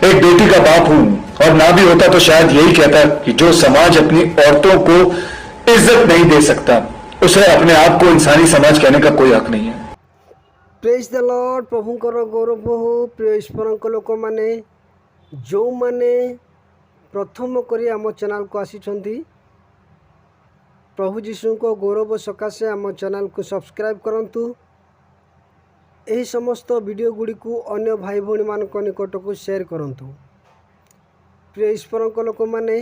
एक बेटी का बाप हूं और ना भी होता तो शायद यही कहता कि जो समाज अपनी औरतों को इज्जत नहीं दे सकता उसे अपने आप को इंसानी समाज कहने का कोई हक नहीं है। Praise the lord. प्रभुंकर गौरव हो प्रिय ईश्वर लोक मैंने जो माने प्रथम करी आम चैनल को आसी प्रभु जीशु को गौरव सकाशे आम चैनल को सब्सक्राइब करंतु। यही समस्त वीडियो गुड़ी को अन्य भाई भौणी मान निकट को शेयर करंतु। प्रिय ईश्वर लोक मैंने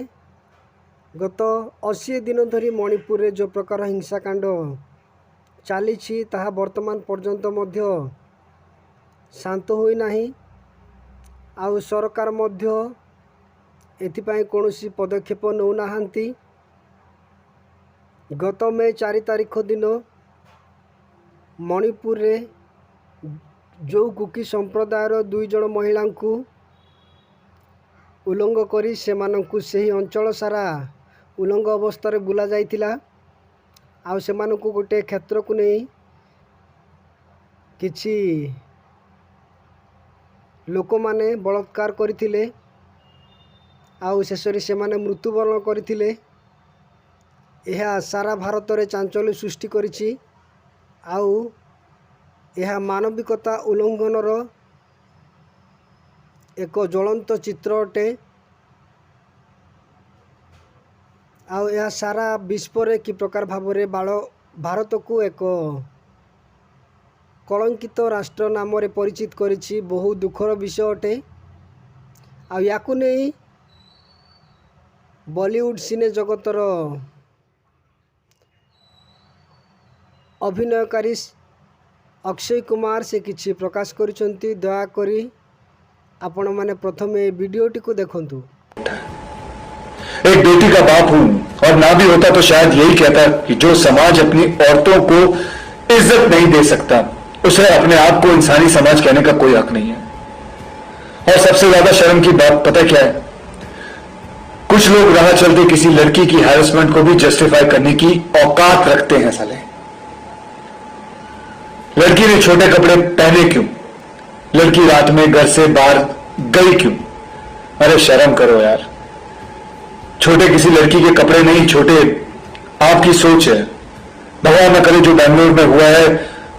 गत 80 दिन धरी मणिपुर रे जो प्रकार हिंसाकांड चली ताहा वर्तमान पर्यंत मध्य शांत होई नाही। आउ सरकार मध्य एथिपाई कौनसी पदक्षेप नौ नाहांती। गत मे 4 तारिख दिन मणिपुर रे जो कुकी संप्रदायर 2 जन महिला को उल्लंघ करी सेमानंकु सही अंचल सारा उल्लंघ अवस्था बुला जाइतिला। आउ सेमानंकु गोटे क्षेत्र को नहीं किछि लोक माने बलात्कार करथिले। आउ शेषरी सेमाने मृत्युवरण करथिले। यह सारा भारत रे चांचल्य सृष्टि करिछि। आउ यह मानविकता उल्लंघनर एक ज्वलंत चित्र अटे। आउ यह सारा विश्व रे कि प्रकार भाव रे भारत को एक कलंकित राष्ट्र नाम रे परिचित करिछि। बहुत दुखर विषय अटे। आउ याकु नहीं बॉलीवुड सिने जगतर अभिनयकारी अक्षय कुमार से किछि प्रकाश करिसंती। दया करी आपण माने प्रथम ए वीडियोटी को देखंतु। एक बेटी का बाप हूं और ना भी होता तो शायद यही कहता कि जो समाज अपनी औरतों को इज्जत नहीं दे सकता उसे अपने आप को इंसानी समाज कहने का कोई हक नहीं है। और सबसे ज्यादा शर्म की बात पता क्या है, कुछ लोग राह चलते किसी लड़की की हैरेसमेंट को भी जस्टिफाई करने की औकात रखते हैं। साले लड़की ने छोटे कपड़े पहने क्यों, लड़की रात में घर से बाहर गई क्यों? अरे शर्म करो यार। छोटे किसी लड़की के कपड़े नहीं, छोटे आपकी सोच है। भगवान न करे जो बेंगलोर में हुआ है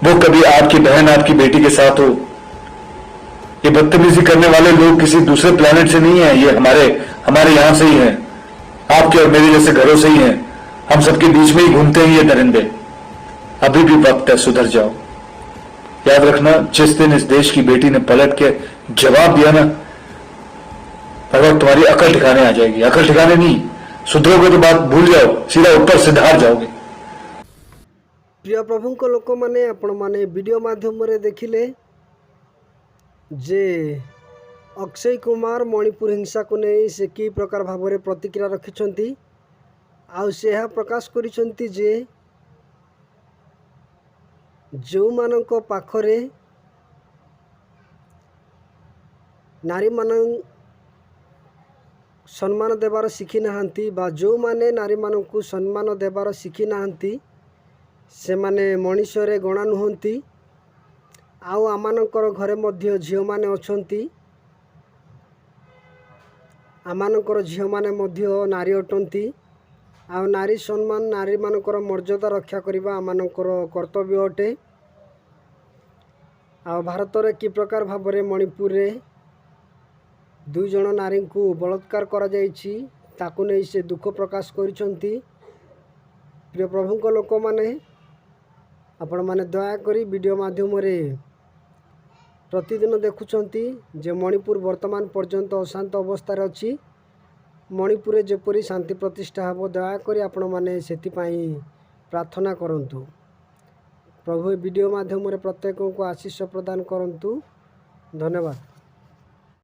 वो कभी आपकी बहन आपकी बेटी के साथ हो। ये बदतमीजी करने वाले लोग किसी दूसरे प्लेनेट से नहीं है, ये हमारे यहां से ही है, आपके और मेरे जैसे घरों से ही है। हम सबके बीच में ही घूमते हैं ये दरिंदे। अभी भी वक्त है, सुधर जाओ। याद रखना, जिस दिन इस देश की बेटी ने पलट के जवाब दिया ना, हर वक्त तुम्हारी अकल ठिकाने आ जाएगी। अकल ठिकाने नहीं, सुधरोगे तो बात भूल जाओ, सीधा ऊपर सिधार जाओगे। प्रिय प्रभु को लोक माने आपण माने वीडियो माध्यम रे देखिले जे अक्षय कुमार मणिपुर हिंसा को नहीं से कि प्रकार भाव में प्रतिक्रिया रखिछंती। आउ से यह प्रकाश करिछंती जे जो मानक पाखरे नारी मान सम्मान देवार शिखी नाहांती बा जो माने नारी मानकु सम्मान देवार शिखी नाहांती से माने मनीषरे गणा नुहंती। आउ आमानकर घरे मध्य झियो माने अछंती। आमानकर झियो माने मध्य नारी अटंती। आउ नारी सम्मान नारी मानकर मर्यादा रक्षा करबा आमानकर कर्तव्य अटे। आउ भारत रे कि प्रकार भाव रे मणिपुर रे 2 जन नारी को बलात्कार करा जाइछि ताकु नै से दुख प्रकाश करिसंती। प्रिय प्रभु को लोक माने आपण माने दया करी वीडियो माध्यम रे प्रतिदिन देखुछंती जे मणिपुर वर्तमान पर्यंत अशांत अवस्था रे अछि। मणिपुर रे जेपरि शांति प्रतिष्ठा हबो दया करी आपण माने सेति पई प्रार्थना करंतु। प्रभु वीडियो माध्यम रे प्रत्येक को आशीष प्रदान करंतु। धन्यवाद।